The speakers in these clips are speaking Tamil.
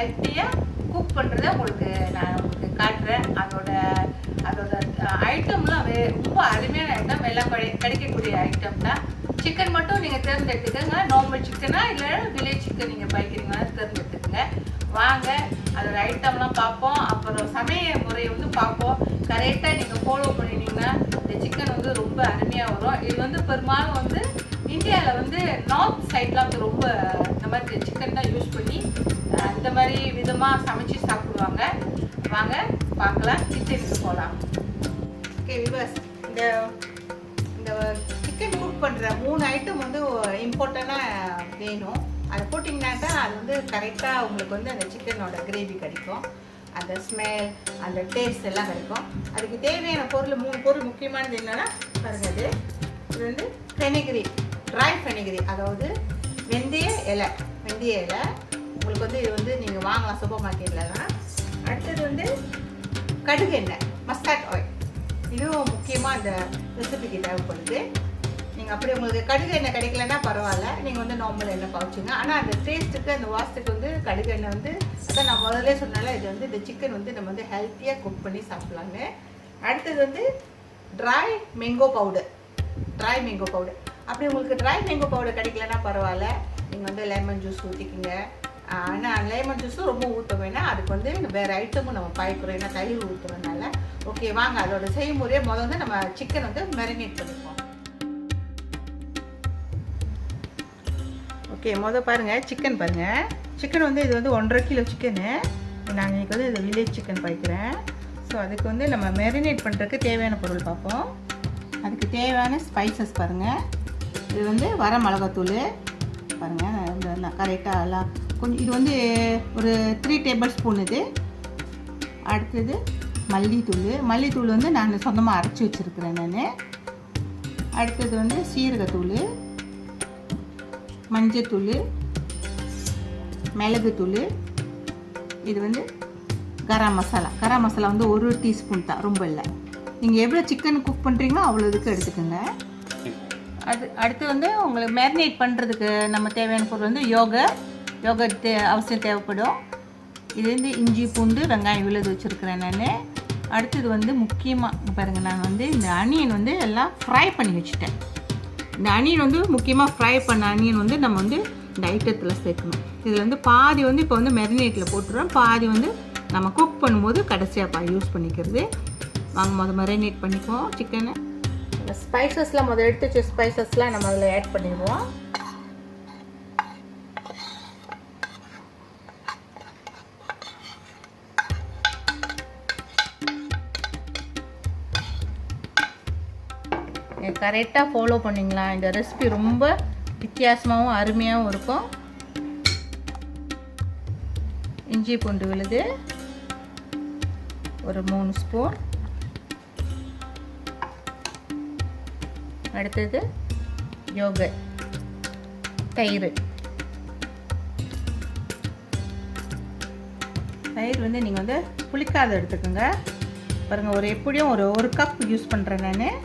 ஹெல்த்தியாக குக் பண்ணுறதை நான் உங்களுக்கு காட்டுறேன். அதோட ஐட்டம்லாம் ரொம்ப அருமையான ஐட்டம், எல்லாம் கிடைக்கக்கூடிய ஐட்டம் தான். சிக்கன் மட்டும் நீங்கள் தேர்ந்தெடுத்துக்கோங்க. நார்மல் சிக்கனா இல்லை வில்லேஜ் சிக்கன் நீங்கள் பாய்க்கிறீங்கன்னா தேர்ந்தெடுத்துக்கோங்க. வாங்க அதோட ஐட்டம்லாம் பார்ப்போம். அப்புறம் சமையல் முறையை பார்ப்போம். கரெக்டாக நீங்கள் ஃபாலோ பண்ணிட்டீங்கன்னா இந்த சிக்கன் ரொம்ப அருமையாக வரும். இது பெரும்பாலும் இந்தியாவில் நார்த் சைட்லாம் ரொம்ப இந்த மாதிரி சிக்கன் தான் யூஸ் பண்ணி இந்த மாதிரி விதமாக சமைச்சு சாப்பிடுவாங்க. வாங்க பார்க்கலாம், கிச்சனுக்கு போகலாம். ஓகே விவர்ஸ், இந்த சிக்கன் குக் பண்ணுற 3 ஐட்டம் இம்பார்ட்டண்ட்டாக வேணும். அதை போட்டிங்கனாக்கா அது கரெக்டாக உங்களுக்கு அந்த சிக்கனோட கிரேவி கிடைக்கும். அந்த ஸ்மெல், அந்த டேஸ்ட் எல்லாம் கிடைக்கும். அதுக்கு தேவையான பொருள் 3 பொருள் முக்கியமானது என்னென்னா பாருங்க. இது ஃபெனிக்ரீக், ட்ரை ஃபெனிக்ரீக், அதாவது வெந்தய இலை. உங்களுக்கு இது நீங்கள் வாங்கலாம் சூப்பர் மார்க்கெட்லலாம். அடுத்தது கடுகு எண்ணெய், மஸ்டார்ட் ஆயில். இதுவும் முக்கியமாக அந்த ரெசிபிக்கு தேவைப்படுது. நீங்கள் அப்படி உங்களுக்கு கடுகு எண்ணெய் கிடைக்கலன்னா பரவாயில்ல, நீங்கள் நார்மல் எண்ணெய் பாய்ச்சுங்க. ஆனால் அந்த டேஸ்ட்டுக்கு, அந்த வாசத்துக்கு கடுகு எண்ணெய் அதான் நான் முதல்ல சொன்னால இது இந்த சிக்கன் நம்ம ஹெல்த்தியாக குக் பண்ணி சாப்பிட்லாங்க. அடுத்தது ட்ரை மேங்கோ பவுடர். அப்படி உங்களுக்கு ட்ரை மேங்கோ பவுடர் கிடைக்கலன்னா பரவாயில்ல, நீங்கள் லெமன் ஜூஸ் ஊற்றிக்கிங்க. ஆனால் லெமன் ஜூஸும் ரொம்ப ஊற்ற வேணாம். அதுக்கு வேறு ஐட்டமும் நம்ம பாய்க்கிறோம், ஏன்னா தயிர் ஊற்றுறதுனால. ஓகே வாங்க அதோட செய்முறையை முதல்ல நம்ம சிக்கன் மேரினேட் பண்ணிப்போம். ஓகே பாருங்கள், சிக்கன் பாருங்கள். சிக்கன் இது 1.5 கிலோ சிக்கனு. நான் இன்றைக்கி இது வில்லேஜ் சிக்கன் பாய்க்கிறேன். ஸோ அதுக்கு நம்ம மேரினேட் பண்ணுறதுக்கு தேவையான பொருள் பார்ப்போம். அதுக்கு தேவையான ஸ்பைசஸ் பாருங்கள். இது வர மிளகாத்தூள் பாருங்கள். இந்த கரெக்டாக எல்லாம் கொஞ்சம் இது ஒரு 3 டேபிள் ஸ்பூன். இது அடுத்தது மல்லித்தூள் நான் சொந்தமாக அரைச்சி வச்சுருக்கிறேன் நான். அடுத்தது சீரகத்தூள், மஞ்சத்தூள், மிளகுத்தூள். இது கரம் மசாலா 1 டீஸ்பூன் தான், ரொம்ப இல்லை. நீங்கள் எவ்வளோ சிக்கன் குக் பண்ணுறீங்களோ அவ்வளோ இதுக்கு எடுத்துக்கோங்க. அடுத்து உங்களுக்கு மேரினேட் பண்ணுறதுக்கு நம்ம தேவையான பொருள் யோகர்ட் அவசியம் தேவைப்படும். இது இஞ்சி பூண்டு வெங்காயம் விழுது வச்சுருக்கிறேன் நான். அடுத்தது முக்கியமாக பாருங்கள், நான் இந்த அனியன் எல்லாம் ஃப்ரை பண்ணி வச்சுட்டேன். இந்த அனியன் முக்கியமாக ஃப்ரை பண்ண அனியன் நம்ம இந்த ஐட்டத்தில் சேர்க்கணும். இதில் பாதி இப்போ மேரினேட்டில் போட்டுருவோம், பாதி நம்ம குக் பண்ணும்போது கடைசியாக யூஸ் பண்ணிக்கிறது. வாங்க மேரினேட் பண்ணிக்குவோம் சிக்கனை. ஸ்பைசஸ்லாம் எடுத்து வச்ச ஸ்பைசஸ்லாம் நம்ம அதில் ஆட் பண்ணிடுவோம். கரெக்டாக ஃபாலோ பண்ணிங்களா, இந்த ரெசிபி ரொம்ப வித்தியாசமாகவும் அருமையாகவும் இருக்கும். இஞ்சி பூண்டு விழுது ஒரு 3 ஸ்பூன். அடுத்தது யோகர்ட், தயிர் நீங்கள் புளிக்காத எடுத்துக்கோங்க. பாருங்கள், எப்படியும் ஒரு கப் யூஸ் பண்ணுறேன் நான்.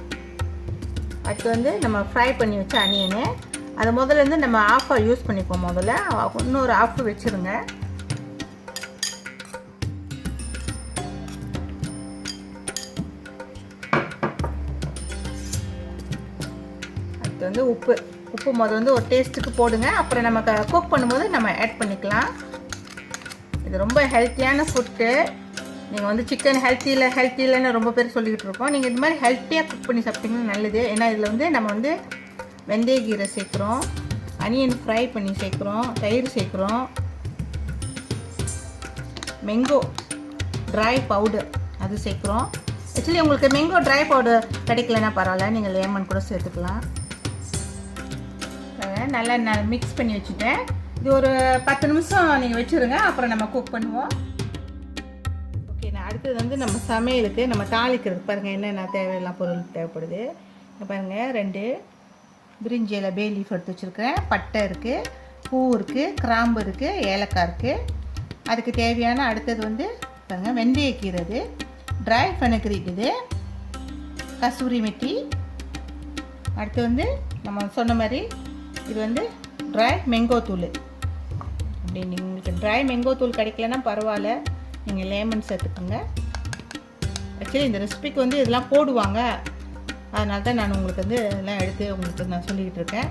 அடுத்து நம்ம ஃப்ரை பண்ணி வச்ச அனியனு, அதை முதல்ல நம்ம ஆஃபாக யூஸ் பண்ணிப்போம். முதல்ல இன்னொரு ஆஃப் வச்சுருங்க. அடுத்து உப்பு முதல்ல ஒரு டேஸ்ட்டுக்கு போடுங்க. அப்புறம் நம்ம குக் பண்ணும்போது நம்ம ஆட் பண்ணிக்கலாம். இது ரொம்ப ஹெல்த்தியான ஃபுட்டு. நீங்கள் சிக்கன் ஹெல்த்தி இல்லைன்னு ரொம்ப பேர் சொல்லிக்கிட்டு இருக்கோம். நீங்கள் இது மாதிரி ஹெல்த்தியாக குக் பண்ணி சாப்பிட்டிங்கன்னா நல்லது. ஏன்னா இதில் நம்ம வெந்தயக்கீரை சேர்க்குறோம், அனியன் ஃப்ரை பண்ணி சேர்க்குறோம், தயிர் சேர்க்குறோம், மேங்கோ ட்ரை பவுடர் அது சேர்க்குறோம். ஆக்சுவலி உங்களுக்கு மேங்கோ ட்ரை பவுடர் கிடைக்கலன்னா பரவாயில்ல, நீங்கள் லெமன் கூட சேர்த்துக்கலாம். நல்லா நான் மிக்ஸ் பண்ணி வச்சுட்டேன். இது ஒரு 10 நிமிஷம் நீங்கள் வச்சுருங்க, அப்புறம் நம்ம குக் பண்ணுவோம். ஓகே, நான் அடுத்தது நம்ம சமையலுக்கு நம்ம தாளிக்கிறதுக்கு பாருங்கள் என்னென்ன தேவையெல்லாம் பொருள் தேவைப்படுது. இங்கே பாருங்கள், 2 பிரிஞ்சி இலை பே லீஃப் எடுத்து வச்சுருக்கேன். பட்டை இருக்குது, பூ இருக்குது, கிராம்பு இருக்குது, ஏலக்காய் இருக்குது. அதுக்கு தேவையான அடுத்தது பாருங்கள் வெந்தயக்கீரை, ட்ரை ஃபெனுக்ரீக், இது கசூரி மெட்டி. அடுத்து நம்ம சொன்ன மாதிரி இது ட்ரை மேங்கோ தூள். அப்படி நீங்கள் உங்களுக்கு ட்ரை மேங்கோ தூள் கிடைக்கலன்னா பரவாயில்ல, நீங்கள் லெமன் சேர்த்துக்கோங்க. ஆக்சுவலி இந்த ரெசிபிக்கு வந்து இதெல்லாம் போடுவாங்க, அதனால தான் நான் உங்களுக்கு வந்து இதெல்லாம் எடுத்து உங்களுக்கு நான் சொல்லிக்கிட்டு இருக்கேன்.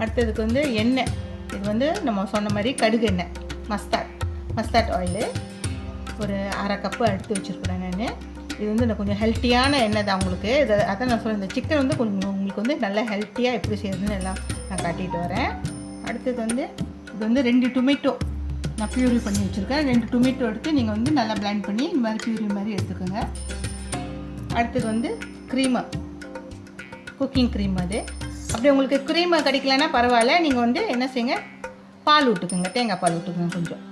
அடுத்ததுக்கு வந்து எண்ணெய், இது வந்து நம்ம சொன்ன மாதிரி கடுகு எண்ணெய், மஸ்டார்ட் ஆயிலு ஒரு 1/2 கப்பு எடுத்து வச்சுருக்கிறேன் நான். இது வந்து நான் கொஞ்சம் ஹெல்த்தியான எண்ணெய் தான் உங்களுக்கு. அதான் நான் சொல்கிறேன், இந்த சிக்கன் வந்து கொஞ்சம் உங்களுக்கு வந்து நல்லா ஹெல்த்தியாக எப்படி செய்யறதுன்னு எல்லாம் நான் காட்டிகிட்டு வரேன். அடுத்தது வந்து இது வந்து 2 டொமேட்டோ நான் ப்யூரி பண்ணி வச்சுருக்கேன். 2 டொமேட்டோ எடுத்து நீங்கள் வந்து நல்லா பிளெண்ட் பண்ணி இந்த மாதிரி ப்யூரி மாதிரி எடுத்துக்கோங்க. அடுத்தது வந்து க்ரீமு, குக்கிங் க்ரீம். அது அப்படி உங்களுக்கு க்ரீமை கிடைக்கலன்னா பரவாயில்ல, நீங்கள் வந்து என்ன செய்யுங்க, பால் விட்டுக்குங்க, தேங்காய் பால் விட்டுக்குங்க கொஞ்சம்.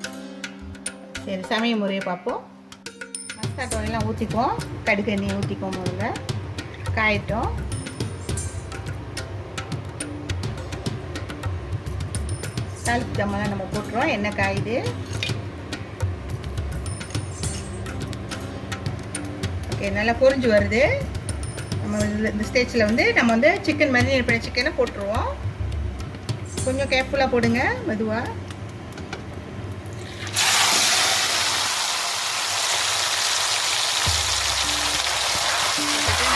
சரி, சமையல் முறையை பார்ப்போம். மஸ்டார்ட் ஆயிலெலாம் ஊற்றிக்குவோம், கடுகு எண்ணெய் ஊற்றிக்குவோம். முதல்ல காயட்டும். தாளிப்பு ஜாமான் நம்ம போட்டுருவோம், எண்ணெய் காயுது. ஓகே, நல்லா பொரிஞ்சு வருது. நம்ம இந்த ஸ்டேஜில் வந்து நம்ம வந்து சிக்கன் மேரினேட் பண்ணி சிக்கனை போட்டுருவோம். கொஞ்சம் கேர்ஃபுல்லாக போடுங்க, மெதுவாக.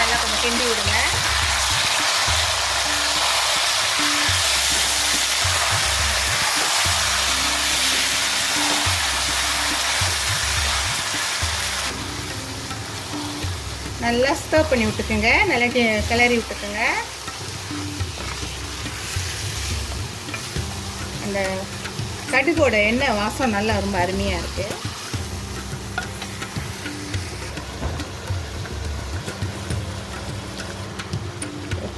நல்லா கொஞ்சம் கிண்டி விடுங்க. நல்லா ஸ்டர் பண்ணி விட்டுக்குங்க, நல்லா கிளறி விட்டுக்குங்க. அந்த கடுகோட எண்ணெய் வாசம் நல்லா ரொம்ப அருமையாக இருக்குது.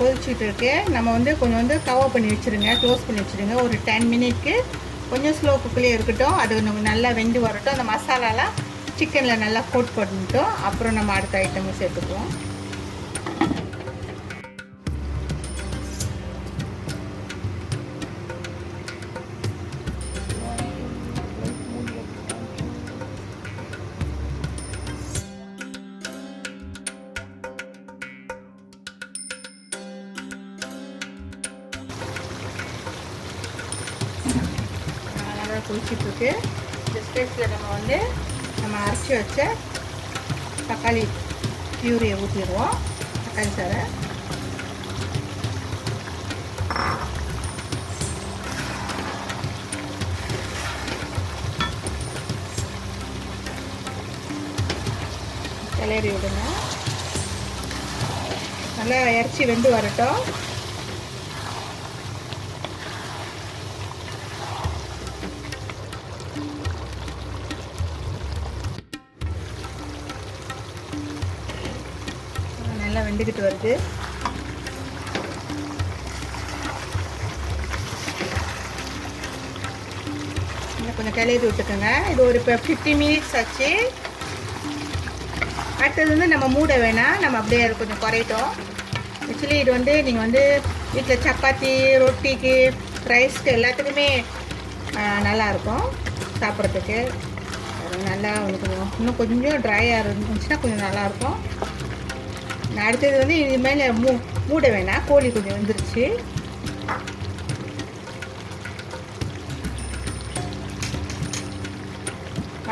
கொதிச்சுட்டு இருக்கு. நம்ம வந்து கொஞ்சம் வந்து கவர் பண்ணி வச்சுருங்க, க்ளோஸ் பண்ணி வச்சுருங்க. ஒரு 10 மினிட்க்கு கொஞ்சம் ஸ்லோ குக்கிலே இருக்கட்டும். அது நம்ம நல்லா வெந்து வரட்டும். அந்த மசாலாலாம் சிக்கனில் நல்லா கோட் பண்ணிட்டோம். அப்புறம் நம்ம அடுத்த ஐட்டமும் சேர்த்துக்குவோம். நல்லா குளிச்சிட்ருக்கு. இந்த ஸ்டேஜில் நம்ம அரைச்சி வச்ச தக்காளி பியூரியை ஊற்றிடுவோம். தக்காளி சாறை கிளறி விடுங்க. நல்லா இறச்சி வெந்து வரட்டும். நல்லா வெந்துக்கிட்டு வருது. கொஞ்சம் கிளறி விட்டுக்கோங்க. இது ஒரு இப்போ 50 மினிட்ஸ் ஆச்சு. அடுத்தது வந்து நம்ம மூட வேணாம், நம்ம அப்படியே அது கொஞ்சம் குறையிட்டோம். ஆக்சுவலி இது வந்து நீங்கள் வந்து வீட்டில் சப்பாத்தி, ரொட்டிக்கு, ரைஸ்க்கு எல்லாத்துக்குமே நல்லாயிருக்கும் சாப்பிட்றதுக்கு. நல்லா கொஞ்சம் இன்னும் கொஞ்சம் ட்ரையாக இருந்துச்சுன்னா கொஞ்சம் நல்லாயிருக்கும். அடுத்தது வந்து இது மேலே மூட வேணாம், கோழி கொஞ்சம் வந்துருச்சு.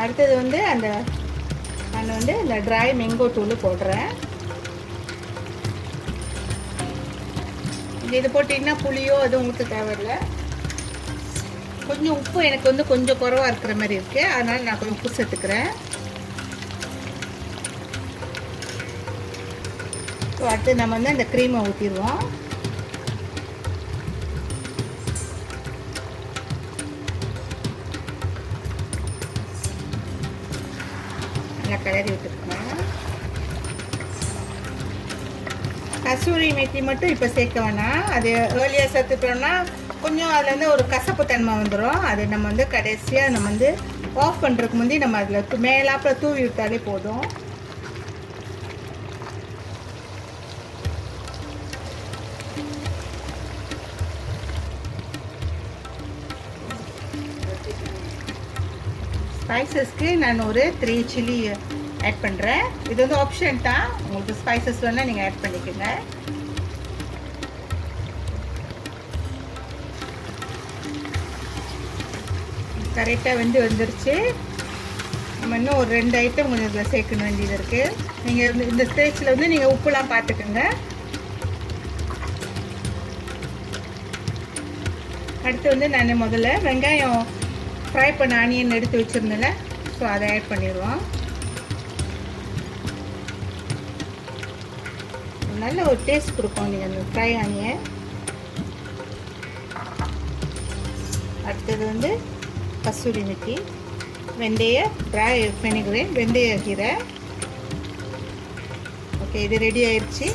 அடுத்தது வந்து நான் வந்து இந்த ட்ரை மேங்கோ தூள் போடுறேன். இது போட்டிங்கன்னா புளியோ எதுவும் ஊற்ற தேவையில்லை. கொஞ்சம் உப்பு எனக்கு வந்து கொஞ்சம் குறைவாக இருக்கிற மாதிரி இருக்குது, அதனால் நான் கொஞ்சம் உப்பு சேர்த்துக்கிறேன். அடுத்து நம்ம வந்து அந்த க்ரீமை ஊற்றிடுவோம். நல்லா கிளறி விட்டுருக்கோம். கசூரி மெத்தி மட்டும் இப்போ சேர்க்க வேணாம், அது ஏர்லியாக சேர்த்துட்டோம்னா கொஞ்சம் அதில் வந்து ஒரு கசப்பு தன்மை வந்துடும். அது நம்ம வந்து கடைசியாக நம்ம வந்து ஆஃப் பண்ணுறதுக்கு முந்தைய நம்ம அதில் மேலாப்பில் தூவி விட்டாலே போதும். ஸ்பைசஸ்க்கு நான் ஒரு 3 சில்லி ஆட் பண்ணுறேன். இது வந்து ஆப்ஷன் தான், உங்களுக்கு ஸ்பைசஸ் வேணால் நீங்கள் ஆட் பண்ணிக்கோங்க. கரெக்டாக வந்துருச்சு. நம்ம இன்னும் ஒரு 2 ஐட்டம் கொஞ்சம் இதில் சேர்க்கணும் வேண்டியது இருக்குது. நீங்கள் இந்த ஸ்டேஜில் வந்து நீங்கள் உப்புலாம் பார்த்துக்கோங்க. அடுத்து வந்து நான் முதல்ல வெங்காயம் ஃப்ரை பண்ண ஆனியன் எடுத்து வச்சுருந்தேன்ல, ஸோ அதை ஆட் பண்ணிடுவோம். நல்ல ஒரு டேஸ்ட் கொடுக்கும் நீங்கள் அந்த ஃப்ரை ஆனியன். அடுத்தது வந்து கஸ்தூரி மெத்தி, வெந்தய ட்ரை ஃபெனுக்ரீக், வெந்தய கீரை. ஓகே, இது ரெடி ஆயிடுச்சு.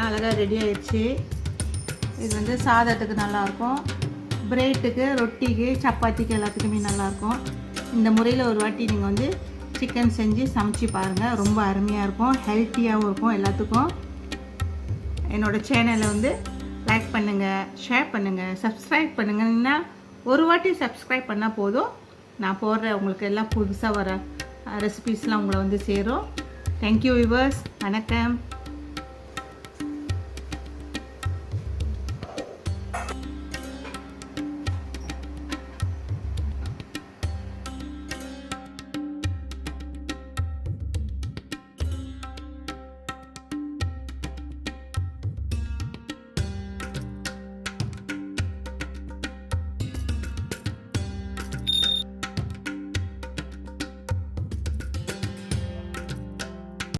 அழகாக ரெடி ஆயிடுச்சு. இது வந்து சாதத்துக்கு நல்லாயிருக்கும், பிரெட்டுக்கு, ரொட்டிக்கு, சப்பாத்திக்கு எல்லாத்துக்குமே நல்லாயிருக்கும். இந்த முறையில் ஒரு வாட்டி நீங்கள் வந்து சிக்கன் செஞ்சு சமைச்சு பாருங்கள். ரொம்ப அருமையாக இருக்கும், ஹெல்த்தியாகவும் இருக்கும் எல்லாத்துக்கும். என்னோடய சேனலை வந்து லைக் பண்ணுங்கள், ஷேர் பண்ணுங்கள், சப்ஸ்கிரைப் பண்ணுங்கன்னா ஒரு வாட்டி சப்ஸ்கிரைப் பண்ணால் போதும். நான் போடுற உங்களுக்கு எல்லாம் புதுசாக வர ரெசிபீஸ்லாம் உங்களை வந்து சேரும். Thank you viewers. வணக்கம்.